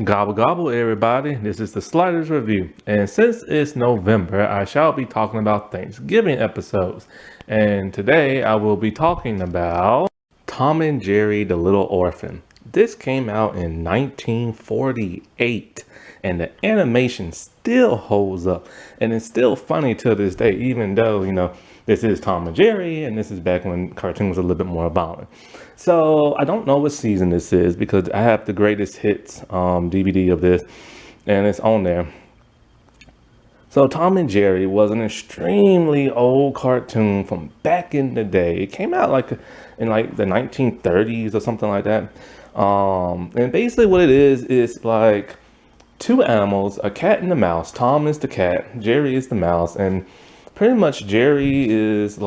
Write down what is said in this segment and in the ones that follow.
Gobble gobble, everybody. This is the Sliders Review. And since it's November, I shall be talking about Thanksgiving episodes. And today I will be talking about Tom and Jerry, the Little Orphan. This came out in 1948, and the animation still holds up. And it's still funny to this day, even though, this is Tom and Jerry, and this is back when cartoons was a little bit more violent. So I don't know what season this is because I have the greatest hits DVD of this, and it's on there. So Tom and Jerry was an extremely old cartoon from back in the day. It came out in the 1930s or something like that. And basically what it is like two animals, a cat and a mouse. Tom is the cat, Jerry is the mouse, and pretty much Jerry is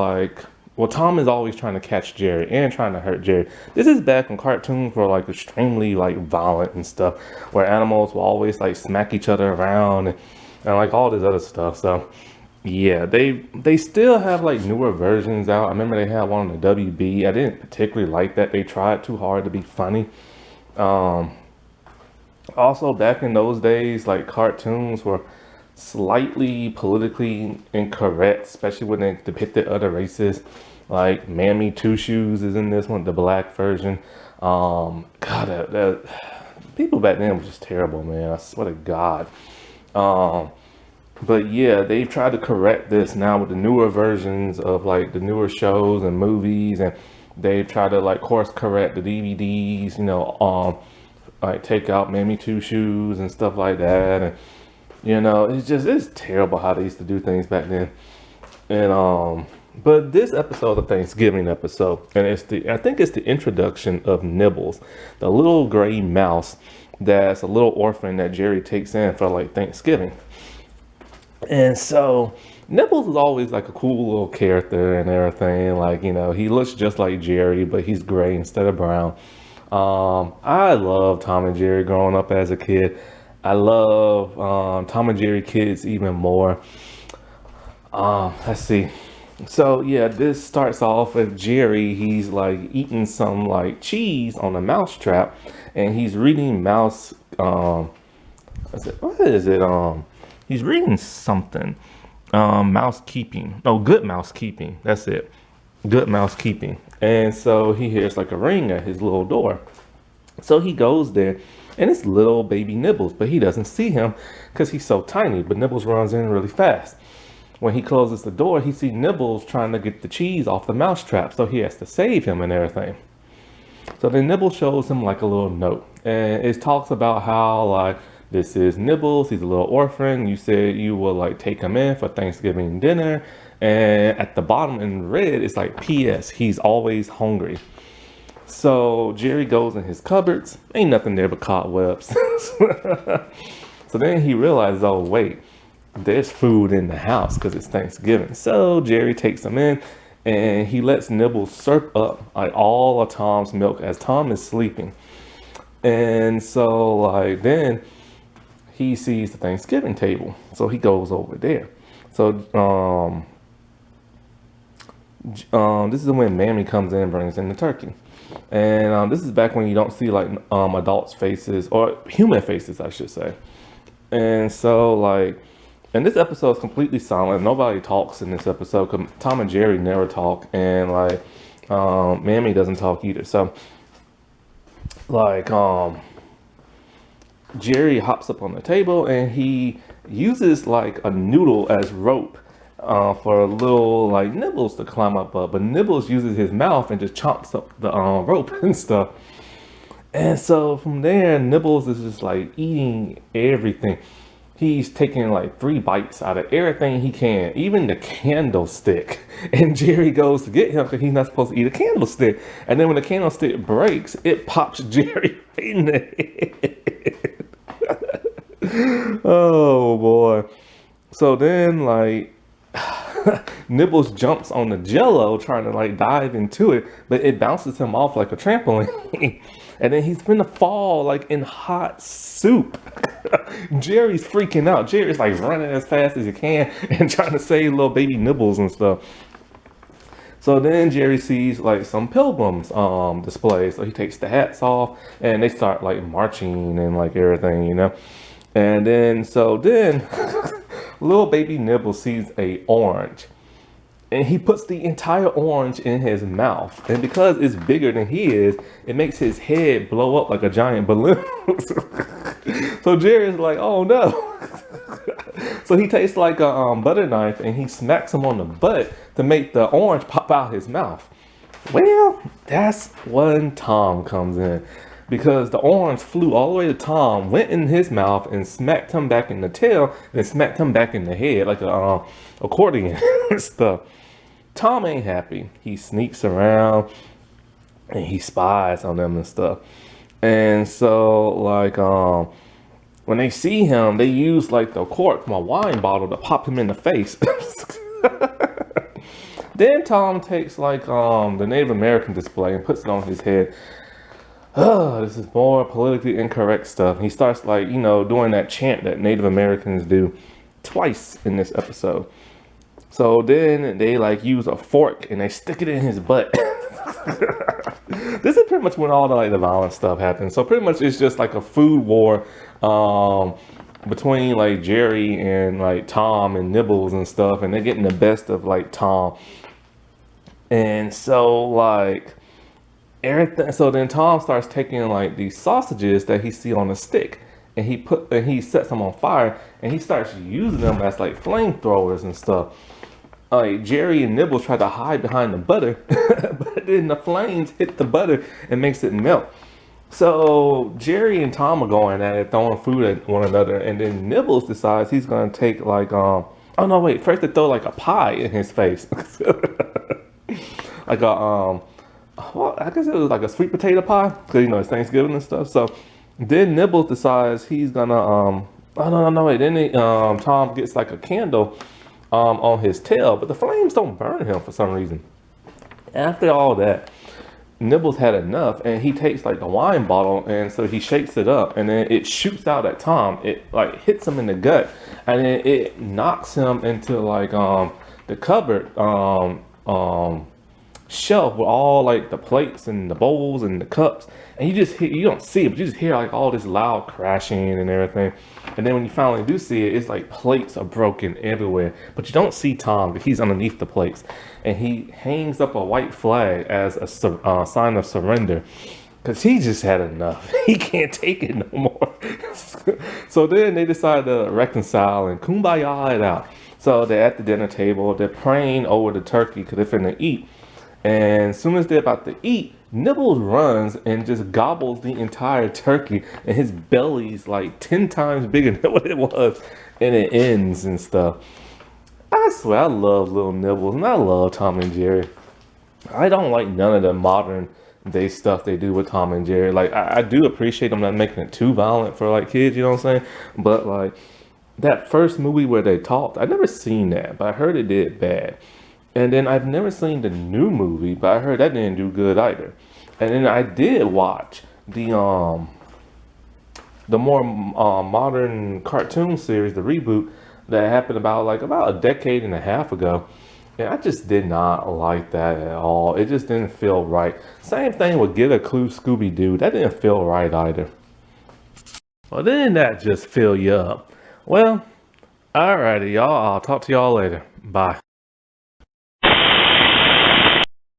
Tom is always trying to catch Jerry and trying to hurt Jerry. This is back when cartoons were extremely violent and stuff, where animals will always smack each other around and all this other stuff. So yeah, they still have newer versions out. I remember they had one on the WB. I didn't particularly like that. They tried too hard to be funny. Also back in those days, cartoons were slightly politically incorrect, especially when they depicted other races. Like Mammy Two Shoes is in this one, the black version. God, that people back then were just terrible, man. I swear to God. But yeah, they've tried to correct this now with the newer versions of the newer shows and movies, and they've tried to course correct the DVDs, take out Mammy Two Shoes and stuff like that. And it's terrible how they used to do things back then. And but this episode, the Thanksgiving episode, and I think it's the introduction of Nibbles, the little gray mouse that's a little orphan that Jerry takes in for Thanksgiving. And so Nibbles is always a cool little character and everything. He looks just like Jerry, but he's gray instead of brown. I love Tom and Jerry growing up as a kid. I love Tom and Jerry kids even more. Let's see. So yeah, this starts off with Jerry. He's eating some cheese on a mouse trap, and he's reading mouse. What is it? He's reading something. Mouse keeping. No, good mouse keeping. That's it. Good mouse keeping. And so he hears a ring at his little door. So he goes there, and it's little baby Nibbles, but he doesn't see him because he's so tiny. But Nibbles runs in really fast. When he closes the door, he sees Nibbles trying to get the cheese off the mouse trap, so he has to save him and everything. So then Nibbles shows him a little note, and it talks about how this is Nibbles, he's a little orphan. You said you will take him in for Thanksgiving dinner, and at the bottom in red it's P.S. he's always hungry. So Jerry goes in his cupboards, ain't nothing there but cobwebs. So then he realizes, oh wait, there's food in the house because it's Thanksgiving. So Jerry takes him in, and he lets Nibbles slurp up all of Tom's milk as Tom is sleeping. And so then he sees the Thanksgiving table, so he goes over there. So this is when Mammy comes in and brings in the turkey. And this is back when you don't see adults' faces, or human faces, I should say. And so and this episode is completely silent. Nobody talks in this episode because Tom and Jerry never talk, and Mammy doesn't talk either. So Jerry hops up on the table, and he uses a noodle as rope for a little Nibbles to climb up, but Nibbles uses his mouth and just chomps up the rope and stuff. And so from there, Nibbles is just eating everything. He's taking 3 bites out of everything he can, even the candlestick. And Jerry goes to get him because he's not supposed to eat a candlestick. And then when the candlestick breaks, it pops Jerry in the head. Oh boy. So then Nibbles jumps on the Jello trying to dive into it, but it bounces him off like a trampoline. And then he's finna fall in hot soup. Jerry's freaking out. Jerry's running as fast as he can and trying to save little baby Nibbles and stuff. So then Jerry sees like some pilgrims display. So he takes the hats off and they start like marching and like everything, you know. And then little baby Nibble sees a orange and he puts the entire orange in his mouth. And because it's bigger than he is, it makes his head blow up like a giant balloon. So Jerry's like, oh no. So he takes like a butter knife and he smacks him on the butt to make the orange pop out his mouth. Well, that's when Tom comes in, because the orange flew all the way to Tom, went in his mouth and smacked him back in the tail, then smacked him back in the head like a accordion stuff. Tom ain't happy. He sneaks around and he spies on them and stuff. And so like when they see him, they use like the cork from a wine bottle to pop him in the face. Then Tom takes like the Native American display and puts it on his head. This is more politically incorrect stuff. He starts like, you know, doing that chant that Native Americans do twice in this episode. So then they like use a fork and they stick it in his butt. This is pretty much when all the like the violent stuff happens. So pretty much it's just like a food war between like Jerry and like Tom and Nibbles and stuff, and they're getting the best of like Tom. And so like everything, so then Tom starts taking like these sausages that he see on the stick and he sets them on fire and he starts using them as like flamethrowers and stuff. Like Jerry and Nibbles try to hide behind the butter, but then the flames hit the butter and makes it melt. So Jerry and Tom are going at it, throwing food at one another, and then Nibbles decides he's gonna take like oh no wait, first they throw like a pie in his face. Like a well, I guess it was like a sweet potato pie, because you know it's Thanksgiving and stuff. So then Nibbles decides he's gonna oh no wait, then Tom gets like a candle on his tail, but the flames don't burn him for some reason. After all that, Nibbles had enough and he takes like a wine bottle, and so he shakes it up and then it shoots out at Tom. It like hits him in the gut and then it knocks him into like the cupboard shelf with all like the plates and the bowls and the cups, and you just hear, you don't see it, but you just hear like all this loud crashing and everything. And then when you finally do see it, it's like plates are broken everywhere, but you don't see Tom because he's underneath the plates, and he hangs up a white flag as a sign of surrender, because he just had enough. He can't take it no more. So then they decide to reconcile and kumbaya it out. So they're at the dinner table, they're praying over the turkey because they're finna eat. And as soon as they're about to eat, Nibbles runs and just gobbles the entire turkey, and his belly's like 10 times bigger than what it was, and it ends and stuff. I swear I love little Nibbles, and I love Tom and Jerry. I don't like none of the modern day stuff they do with Tom and Jerry. Like I do appreciate them not making it too violent for like kids, you know what I'm saying? But like that first movie where they talked, I never seen that, but I heard it did bad. And then I've never seen the new movie, but I heard that didn't do good either. And then I did watch the more modern cartoon series, the reboot that happened about a decade and a half ago. And I just did not like that at all. It just didn't feel right. Same thing with Get a Clue, Scooby-Doo. That didn't feel right either. Well, didn't that just fill you up? Well, alrighty, y'all. I'll talk to y'all later. Bye.